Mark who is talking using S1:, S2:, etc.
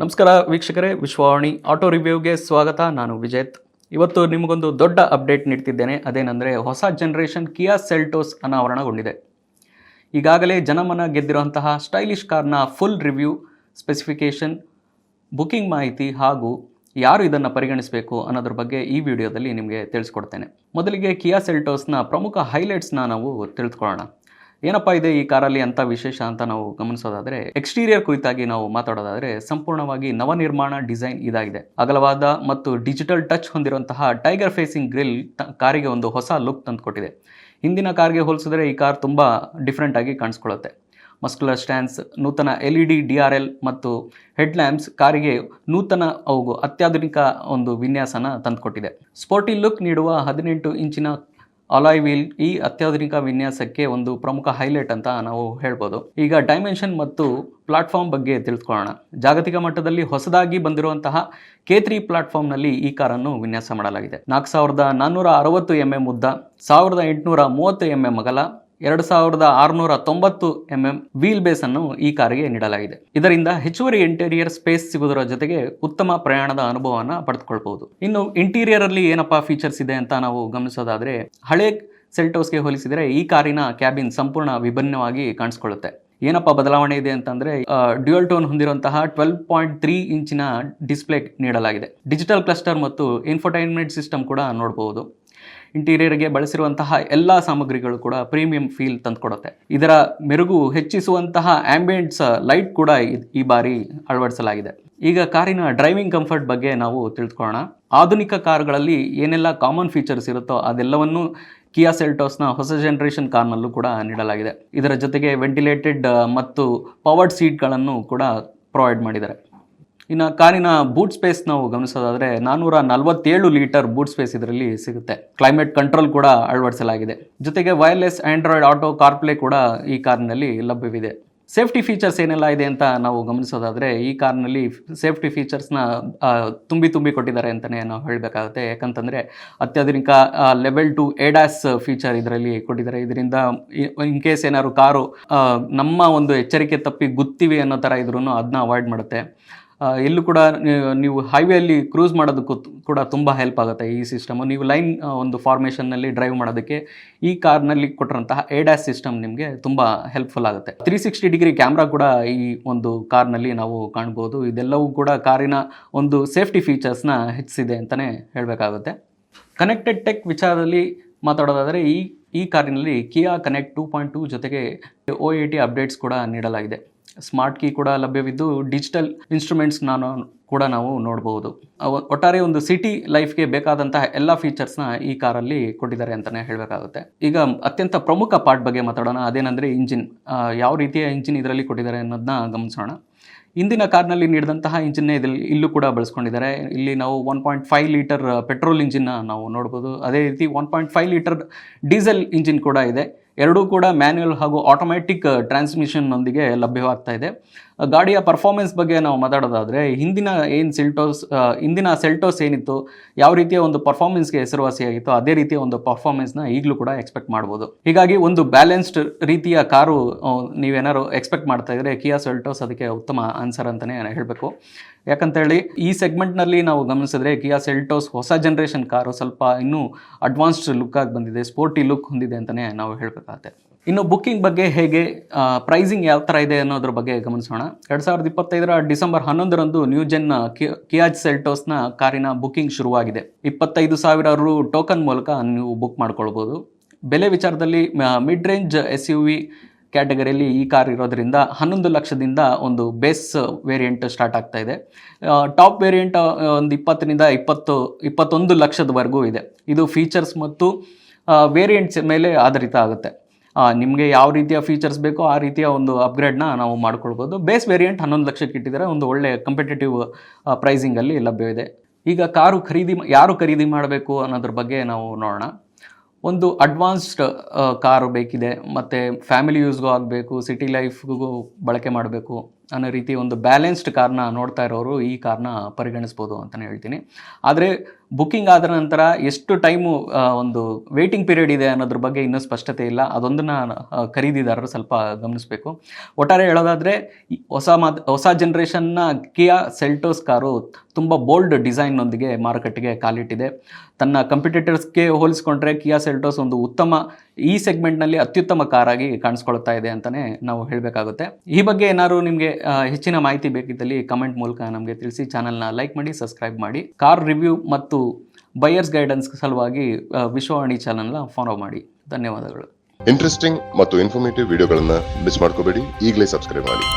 S1: ನಮಸ್ಕಾರ ವೀಕ್ಷಕರೇ, ವಿಶ್ವವಾಣಿ ಆಟೋ ರಿವ್ಯೂಗೆ ಸ್ವಾಗತ. ನಾನು ವಿಜೇತ್. ಇವತ್ತು ನಿಮಗೊಂದು ದೊಡ್ಡ ಅಪ್ಡೇಟ್ ನೀಡ್ತಿದ್ದೇನೆ. ಅದೇನೆಂದರೆ ಹೊಸ ಜನರೇಷನ್ ಕಿಯಾ ಸೆಲ್ಟೋಸ್ ಅನಾವರಣಗೊಂಡಿದೆ. ಈಗಾಗಲೇ ಜನಮನ ಗೆದ್ದಿರುವಂತಹ ಸ್ಟೈಲಿಶ್ ಕಾರ್ನ ಫುಲ್ ರಿವ್ಯೂ, ಸ್ಪೆಸಿಫಿಕೇಷನ್, ಬುಕಿಂಗ್ ಮಾಹಿತಿ ಹಾಗೂ ಯಾರು ಇದನ್ನು ಪರಿಗಣಿಸಬೇಕು ಅನ್ನೋದ್ರ ಬಗ್ಗೆ ಈ ವಿಡಿಯೋದಲ್ಲಿ ನಿಮಗೆ ತಿಳಿಸ್ಕೊಡ್ತೇನೆ. ಮೊದಲಿಗೆ ಕಿಯಾ ಸೆಲ್ಟೋಸ್ನ ಪ್ರಮುಖ ಹೈಲೈಟ್ಸ್ನ ನಾವು ತಿಳಿದುಕೊಳ್ಳೋಣ. ಏನಪ್ಪ ಇದೆ ಈ ಕಾರಲ್ಲಿ ಅಂತ ವಿಶೇಷ ಅಂತ ನಾವು ಗಮನಿಸೋದಾದರೆ, ಎಕ್ಸ್ಟೀರಿಯರ್ ಕುರಿತಾಗಿ ನಾವು ಮಾತಾಡೋದಾದರೆ ಸಂಪೂರ್ಣವಾಗಿ ನವನಿರ್ಮಾಣ ಡಿಸೈನ್ ಇದಾಗಿದೆ. ಅಗಲವಾದ ಮತ್ತು ಡಿಜಿಟಲ್ ಟಚ್ ಹೊಂದಿರುವಂತಹ ಟೈಗರ್ ಫೇಸಿಂಗ್ ಗ್ರಿಲ್ ಕಾರಿಗೆ ಒಂದು ಹೊಸ ಲುಕ್ ತಂದುಕೊಟ್ಟಿದೆ. ಹಿಂದಿನ ಕಾರ್ಗೆ ಹೋಲಿಸಿದ್ರೆ ಈ ಕಾರ್ ತುಂಬ ಡಿಫ್ರೆಂಟ್ ಆಗಿ ಕಾಣಿಸ್ಕೊಳ್ಳುತ್ತೆ. ಮಸ್ಕ್ಯುಲರ್ ಸ್ಟ್ಯಾನ್ಸ್, ನೂತನ LED DRL ಮತ್ತು ಹೆಡ್ ಲ್ಯಾಂಪ್ಸ್ ಕಾರಿಗೆ ನೂತನ ಅತ್ಯಾಧುನಿಕ ಒಂದು ವಿನ್ಯಾಸನ ತಂದುಕೊಟ್ಟಿದೆ. ಸ್ಪೋರ್ಟಿ ಲುಕ್ ನೀಡುವ 18 ಇಂಚಿನ ಅಲಾಯ್ ವೀಲ್ ಈ ಅತ್ಯಾಧುನಿಕ ವಿನ್ಯಾಸಕ್ಕೆ ಒಂದು ಪ್ರಮುಖ ಹೈಲೈಟ್ ಅಂತ ನಾವು ಹೇಳ್ಬೋದು. ಈಗ ಡೈಮೆನ್ಷನ್ ಮತ್ತು ಪ್ಲಾಟ್ಫಾರ್ಮ್ ಬಗ್ಗೆ ತಿಳಿದುಕೊಳ್ಳೋಣ. ಜಾಗತಿಕ ಮಟ್ಟದಲ್ಲಿ ಹೊಸದಾಗಿ ಬಂದಿರುವಂತಹ K3 ಪ್ಲಾಟ್ಫಾರ್ಮ್ನಲ್ಲಿ ಈ ಕಾರನ್ನು ವಿನ್ಯಾಸ ಮಾಡಲಾಗಿದೆ. 4460 mm ಉದ್ದ, 1830 mm ಅಗಲ, 2690 mm ವೀಲ್ ಬೇಸ್ ಅನ್ನು ಈ ಕಾರಿಗೆ ನೀಡಲಾಗಿದೆ. ಇದರಿಂದ ಹೆಚ್ಚುವರಿ ಇಂಟೀರಿಯರ್ ಸ್ಪೇಸ್ ಸಿಗುವುದರ ಜೊತೆಗೆ ಉತ್ತಮ ಪ್ರಯಾಣದ ಅನುಭವವನ್ನು ಪಡೆದುಕೊಳ್ಬಹುದು. ಇನ್ನು ಇಂಟೀರಿಯರ್ ಅಲ್ಲಿ ಏನಪ್ಪಾ ಫೀಚರ್ಸ್ ಇದೆ ಅಂತ ನಾವು ಗಮನಿಸೋದಾದ್ರೆ, ಹಳೆ ಸೆಲ್ಟೋಸ್ಗೆ ಹೋಲಿಸಿದರೆ ಈ ಕಾರಿನ ಕ್ಯಾಬಿನ್ ಸಂಪೂರ್ಣ ವಿಭಿನ್ನವಾಗಿ ಕಾಣಿಸ್ಕೊಳ್ಳುತ್ತೆ. ಏನಪ್ಪ ಬದಲಾವಣೆ ಇದೆ ಅಂತಂದ್ರೆ, ಡ್ಯುಯಲ್ ಟೋನ್ ಹೊಂದಿರುವಂತಹ 12.3 ಇಂಚಿನ ಡಿಸ್ಪ್ಲೇ ನೀಡಲಾಗಿದೆ. ಡಿಜಿಟಲ್ ಕ್ಲಸ್ಟರ್ ಮತ್ತು ಇನ್ಫೋಟೈನ್ಮೆಂಟ್ ಸಿಸ್ಟಮ್ ಕೂಡ ನೋಡಬಹುದು. ಇಂಟೀರಿಯರ್ಗೆ ಬಳಸಿರುವಂತಹ ಎಲ್ಲ ಸಾಮಗ್ರಿಗಳು ಕೂಡ ಪ್ರೀಮಿಯಂ ಫೀಲ್ ತಂದುಕೊಡುತ್ತೆ. ಇದರ ಮೆರುಗು ಹೆಚ್ಚಿಸುವಂತಹ ಆಂಬಿಯೆಂಟ್ಸ್ ಲೈಟ್ ಕೂಡ ಈ ಬಾರಿ ಅಳವಡಿಸಲಾಗಿದೆ. ಈಗ ಕಾರಿನ ಡ್ರೈವಿಂಗ್ ಕಂಫರ್ಟ್ ಬಗ್ಗೆ ನಾವು ತಿಳಿದುಕೊಳ್ಳೋಣ. ಆಧುನಿಕ ಕಾರುಗಳಲ್ಲಿ ಏನೆಲ್ಲ ಕಾಮನ್ ಫೀಚರ್ಸ್ ಇರುತ್ತೋ ಅದೆಲ್ಲವನ್ನು ಕಿಯಾ ಸೆಲ್ಟೋಸ್ನ ಹೊಸ ಜನರೇಷನ್ ಕಾರ್ನಲ್ಲೂ ಕೂಡ ನೀಡಲಾಗಿದೆ. ಇದರ ಜೊತೆಗೆ ವೆಂಟಿಲೇಟೆಡ್ ಮತ್ತು ಪವರ್ಡ್ ಸೀಟ್ಗಳನ್ನು ಕೂಡ ಪ್ರೊವೈಡ್ ಮಾಡಿದ್ದಾರೆ. ಇನ್ನು ಕಾರಿನ ಬೂಟ್ ಸ್ಪೇಸ್ ನಾವು ಗಮನಿಸೋದಾದರೆ 447 ಲೀಟರ್ ಬೂಟ್ ಸ್ಪೇಸ್ ಇದರಲ್ಲಿ ಸಿಗುತ್ತೆ. ಕ್ಲೈಮೇಟ್ ಕಂಟ್ರೋಲ್ ಕೂಡ ಅಳವಡಿಸಲಾಗಿದೆ. ಜೊತೆಗೆ ವೈರ್ಲೆಸ್ ಆಂಡ್ರಾಯ್ಡ್ ಆಟೋ ಕಾರ್ಪ್ಲೇ ಕೂಡ ಈ ಕಾರ್ನಲ್ಲಿ ಲಭ್ಯವಿದೆ. ಸೇಫ್ಟಿ ಫೀಚರ್ಸ್ ಏನೆಲ್ಲ ಇದೆ ಅಂತ ನಾವು ಗಮನಿಸೋದಾದರೆ, ಈ ಕಾರ್ನಲ್ಲಿ ಸೇಫ್ಟಿ ಫೀಚರ್ಸ್ನ ತುಂಬಿ ಕೊಟ್ಟಿದ್ದಾರೆ ಅಂತಲೇ ನಾವು ಹೇಳಬೇಕಾಗುತ್ತೆ. ಯಾಕಂತಂದರೆ ಅತ್ಯಾಧುನಿಕ ಲೆವೆಲ್ 2 ADAS ಫೀಚರ್ ಇದರಲ್ಲಿ ಕೊಟ್ಟಿದ್ದಾರೆ. ಇದರಿಂದ ಇನ್ ಕೇಸ್ ಏನಾದ್ರು ಕಾರು ನಮ್ಮ ಒಂದು ಎಚ್ಚರಿಕೆ ತಪ್ಪಿ ಗುತ್ತಿವಿ ಅನ್ನೋ ಥರ ಇದ್ರೂ ಅದನ್ನ ಅವಾಯ್ಡ್ ಮಾಡುತ್ತೆ. ಎಲ್ಲೂ ಕೂಡ ನೀವು ಹೈವೇಯಲ್ಲಿ ಕ್ರೂಸ್ ಮಾಡೋದಕ್ಕೂ ಕೂಡ ತುಂಬ ಹೆಲ್ಪ್ ಆಗುತ್ತೆ ಈ ಸಿಸ್ಟಮು. ನೀವು ಲೈನ್ ಒಂದು ಫಾರ್ಮೇಷನ್ನಲ್ಲಿ ಡ್ರೈವ್ ಮಾಡೋದಕ್ಕೆ ಈ ಕಾರ್ನಲ್ಲಿ ಕೊಟ್ಟಿರೋಂತಹ ADAS ಸಿಸ್ಟಮ್ ನಿಮಗೆ ತುಂಬ ಹೆಲ್ಪ್ಫುಲ್ ಆಗುತ್ತೆ. 360 ಡಿಗ್ರಿ ಕ್ಯಾಮ್ರಾ ಕೂಡ ಈ ಒಂದು ಕಾರ್ನಲ್ಲಿ ನಾವು ಕಾಣ್ಬೋದು. ಇದೆಲ್ಲವೂ ಕೂಡ ಕಾರಿನ ಒಂದು ಸೇಫ್ಟಿ ಫೀಚರ್ಸ್ನ ಹೆಚ್ಚಿಸಿದೆ ಅಂತಲೇ ಹೇಳಬೇಕಾಗುತ್ತೆ. ಕನೆಕ್ಟೆಡ್ ಟೆಕ್ ವಿಚಾರದಲ್ಲಿ ಮಾತಾಡೋದಾದರೆ, ಈ ಕಾರಿನಲ್ಲಿ ಕಿಯಾ ಕನೆಕ್ಟ್ 2.2 ಜೊತೆಗೆ OAT ಅಪ್ಡೇಟ್ಸ್ ಕೂಡ ನೀಡಲಾಗಿದೆ. ಸ್ಮಾರ್ಟ್ ಕೀ ಕೂಡ ಲಭ್ಯವಿದ್ದು ಡಿಜಿಟಲ್ ಇನ್ಸ್ಟ್ರೂಮೆಂಟ್ಸ್ ಕೂಡ ನಾವು ನೋಡಬಹುದು. ಒಟ್ಟಾರೆ ಒಂದು ಸಿಟಿ ಲೈಫ್ಗೆ ಬೇಕಾದಂತಹ ಎಲ್ಲ ಫೀಚರ್ಸ್ನ ಈ ಕಾರಲ್ಲಿ ಕೊಟ್ಟಿದ್ದಾರೆ ಅಂತಲೇ ಹೇಳಬೇಕಾಗುತ್ತೆ. ಈಗ ಅತ್ಯಂತ ಪ್ರಮುಖ ಪಾರ್ಟ್ ಬಗ್ಗೆ ಮಾತಾಡೋಣ. ಅದೇನೆಂದರೆ ಇಂಜಿನ್. ಯಾವ ರೀತಿಯ ಇಂಜಿನ್ ಇದರಲ್ಲಿ ಕೊಟ್ಟಿದ್ದಾರೆ ಅನ್ನೋದನ್ನ ಗಮನಿಸೋಣ. ಇಂದಿನ ಕಾರ್ನಲ್ಲಿ ನೀಡಿದಂತಹ ಇಂಜಿನ್ನೇ ಇಲ್ಲೂ ಕೂಡ ಬಳಸ್ಕೊಂಡಿದ್ದಾರೆ. ಇಲ್ಲಿ ನಾವು 1.5 ಲೀಟರ್ ಪೆಟ್ರೋಲ್ ಇಂಜಿನ್ನ ನಾವು ನೋಡ್ಬೋದು. ಅದೇ ರೀತಿ 1.5 ಲೀಟರ್ ಡೀಸೆಲ್ ಇಂಜಿನ್ ಕೂಡ ಇದೆ. ಎರಡೂ ಕೂಡ ಮ್ಯಾನ್ಯುಯಲ್ ಹಾಗೂ ಆಟೋಮ್ಯಾಟಿಕ್ ಟ್ರಾನ್ಸ್ಮಿಷನ್ನೊಂದಿಗೆ ಲಭ್ಯವಾಗ್ತಾ ಇದೆ. ಗಾಡಿಯ ಪರ್ಫಾರ್ಮೆನ್ಸ್ ಬಗ್ಗೆ ನಾವು ಮಾತಾಡೋದಾದರೆ, ಇಂದಿನ ಸೆಲ್ಟೋಸ್ ಏನಿತ್ತು, ಯಾವ ರೀತಿಯ ಒಂದು ಪರ್ಫಾರ್ಮೆನ್ಸ್ಗೆ ಹೆಸರುವಾಸಿಯಾಗಿತ್ತು ಅದೇ ರೀತಿಯ ಒಂದು ಪರ್ಫಾರ್ಮೆನ್ಸ್ನ ಈಗಲೂ ಕೂಡ ಎಕ್ಸ್ಪೆಕ್ಟ್ ಮಾಡ್ಬೋದು. ಹೀಗಾಗಿ ಒಂದು ಬ್ಯಾಲೆನ್ಸ್ಡ್ ರೀತಿಯ ಕಾರು ನೀವೇನಾದ್ರು ಎಕ್ಸ್ಪೆಕ್ಟ್ ಮಾಡ್ತಾ ಇದ್ರೆ ಕಿಯಾ ಸೆಲ್ಟೋಸ್ ಅದಕ್ಕೆ ಉತ್ತಮ ಆನ್ಸರ್ ಅಂತಲೇ ಹೇಳಬೇಕು. ಯಾಕಂತೇಳಿ ಈ ಸೆಗ್ಮೆಂಟ್ನಲ್ಲಿ ನಾವು ಗಮನಿಸಿದ್ರೆ ಕಿಯಾ ಸೆಲ್ಟೋಸ್ ಹೊಸ ಜನರೇಷನ್ ಕಾರು ಸ್ವಲ್ಪ ಇನ್ನೂ ಅಡ್ವಾನ್ಸ್ಡ್ ಲುಕ್ ಆಗಿ ಬಂದಿದೆ, ಸ್ಪೋರ್ಟಿ ಲುಕ್ ಹೊಂದಿದೆ ಅಂತಲೇ ನಾವು ಹೇಳಬೇಕಾಗುತ್ತೆ. ಇನ್ನು ಬುಕ್ಕಿಂಗ್ ಬಗ್ಗೆ ಹೇಗೆ, ಪ್ರೈಸಿಂಗ್ ಯಾವ ಥರ ಇದೆ ಅನ್ನೋದ್ರ ಬಗ್ಗೆ ಗಮನಿಸೋಣ. 2025 ಡಿಸೆಂಬರ್ 11ರಂದು ನ್ಯೂ ಜೆನ್ ಕಿಯಾ ಸೆಲ್ಟೋಸ್ನ ಕಾರಿನ ಬುಕ್ಕಿಂಗ್ ಶುರುವಾಗಿದೆ. 25,000 ರು ಟೋಕನ್ ಮೂಲಕ ನೀವು ಬುಕ್ ಮಾಡ್ಕೊಳ್ಬೋದು. ಬೆಲೆ ವಿಚಾರದಲ್ಲಿ ಮಿಡ್ ರೇಂಜ್ SUV ಕ್ಯಾಟಗರಿಯಲ್ಲಿ ಈ ಕಾರ್ ಇರೋದ್ರಿಂದ 11 ಲಕ್ಷದಿಂದ ಒಂದು ಬೇಸ್ ವೇರಿಯಂಟ್ ಸ್ಟಾರ್ಟ್ ಆಗ್ತಾ ಇದೆ. ಟಾಪ್ ವೇರಿಯಂಟ್ ಒಂದು 20ರಿಂದ 21 ಲಕ್ಷದವರೆಗೂ ಇದೆ. ಇದು ಫೀಚರ್ಸ್ ಮತ್ತು ವೇರಿಯಂಟ್ಸ್ ಮೇಲೆ ಆಧಾರಿತ ಆಗುತ್ತೆ. ನಿಮಗೆ ಯಾವ ರೀತಿಯ ಫೀಚರ್ಸ್ ಬೇಕೋ ಆ ರೀತಿಯ ಒಂದು ಅಪ್ಗ್ರೇಡ್ನ ನಾವು ಮಾಡ್ಕೊಳ್ಬೋದು. ಬೇಸ್ ವೇರಿಯಂಟ್ 11 ಲಕ್ಷಕ್ಕೆ ಇಟ್ಟಿದ್ದಾರೆ. ಒಂದು ಒಳ್ಳೆ ಕಂಪಿಟೇಟಿವ್ ಪ್ರೈಸಿಂಗಲ್ಲಿ ಲಭ್ಯವಿದೆ. ಈಗ ಯಾರು ಖರೀದಿ ಮಾಡಬೇಕು ಅನ್ನೋದ್ರ ಬಗ್ಗೆ ನಾವು ನೋಡೋಣ. ಒಂದು ಅಡ್ವಾನ್ಸ್ಡ್ ಕಾರು ಬೇಕಿದೆ, ಮತ್ತು ಫ್ಯಾಮಿಲಿ ಯೂಸ್ಗೂ ಆಗಬೇಕು, ಸಿಟಿ ಲೈಫ್ಗೂ ಬಳಕೆ ಮಾಡಬೇಕು, ಅನ್ನೋ ರೀತಿ ಒಂದು ಬ್ಯಾಲೆನ್ಸ್ಡ್ ಕಾರ್ನ ನೋಡ್ತಾ ಇರೋರು ಈ ಕಾರ್ನ ಪರಿಗಣಿಸ್ಬೋದು ಅಂತಲೇ ಹೇಳ್ತೀನಿ. ಆದರೆ ಬುಕ್ಕಿಂಗ್ ಆದ ನಂತರ ಎಷ್ಟು ಟೈಮು ಒಂದು ವೇಟಿಂಗ್ ಪೀರಿಯಡ್ ಇದೆ ಅನ್ನೋದ್ರ ಬಗ್ಗೆ ಇನ್ನೂ ಸ್ಪಷ್ಟತೆ ಇಲ್ಲ. ಅದೊಂದನ್ನು ಖರೀದಿದಾರರು ಸ್ವಲ್ಪ ಗಮನಿಸಬೇಕು. ಒಟ್ಟಾರೆ ಹೇಳೋದಾದರೆ ಹೊಸ ಜನ್ರೇಷನ್ನ ಕಿಯಾ ಸೆಲ್ಟೋಸ್ ಕಾರು ತುಂಬ ಬೋಲ್ಡ್ ಡಿಸೈನ್ನೊಂದಿಗೆ ಮಾರುಕಟ್ಟೆಗೆ ಕಾಲಿಟ್ಟಿದೆ. ತನ್ನ ಕಂಪಿಟೇಟರ್ಸ್ಗೆ ಹೋಲಿಸ್ಕೊಂಡ್ರೆ ಕಿಯಾ ಸೆಲ್ಟೋಸ್ ಒಂದು ಉತ್ತಮ ಈ ಸೆಗ್ಮೆಂಟ್ನಲ್ಲಿ ಅತ್ಯುತ್ತಮ ಕಾರಾಗಿ ಕಾಣಿಸ್ಕೊಳ್ತಾ ಇದೆ ಅಂತಲೇ ನಾವು ಹೇಳಬೇಕಾಗುತ್ತೆ. ಈ ಬಗ್ಗೆ ಏನಾದ್ರು ನಿಮಗೆ ಹೆಚ್ಚಿನ ಮಾಹಿತಿ ಬೇಕಿದ್ದಲ್ಲಿ ಕಮೆಂಟ್ ಮೂಲಕ ನಮಗೆ ತಿಳಿಸಿ. ಚಾನಲ್ನ ಲೈಕ್ ಮಾಡಿ, ಸಬ್ಸ್ಕ್ರೈಬ್ ಮಾಡಿ. ಕಾರ್ ರಿವ್ಯೂ ಮತ್ತು ಬಯರ್ಸ್ ಗೈಡೆನ್ಸ್ ಸಲುವಾಗಿ ವಿಶ್ವವಾಣಿ ಚಾನಲ್ನ ಫಾಲೋ ಮಾಡಿ. ಧನ್ಯವಾದಗಳು.
S2: ಇಂಟ್ರೆಸ್ಟಿಂಗ್ ಮತ್ತು ಇನ್ಫಾರ್ಮೇಟಿವ್ ವಿಡಿಯೋಗಳನ್ನು ಮಿಸ್ ಮಾಡ್ಕೋಬೇಡಿ. ಈಗಲೇ ಸಬ್ಸ್ಕ್ರೈಬ್ ಮಾಡಿ.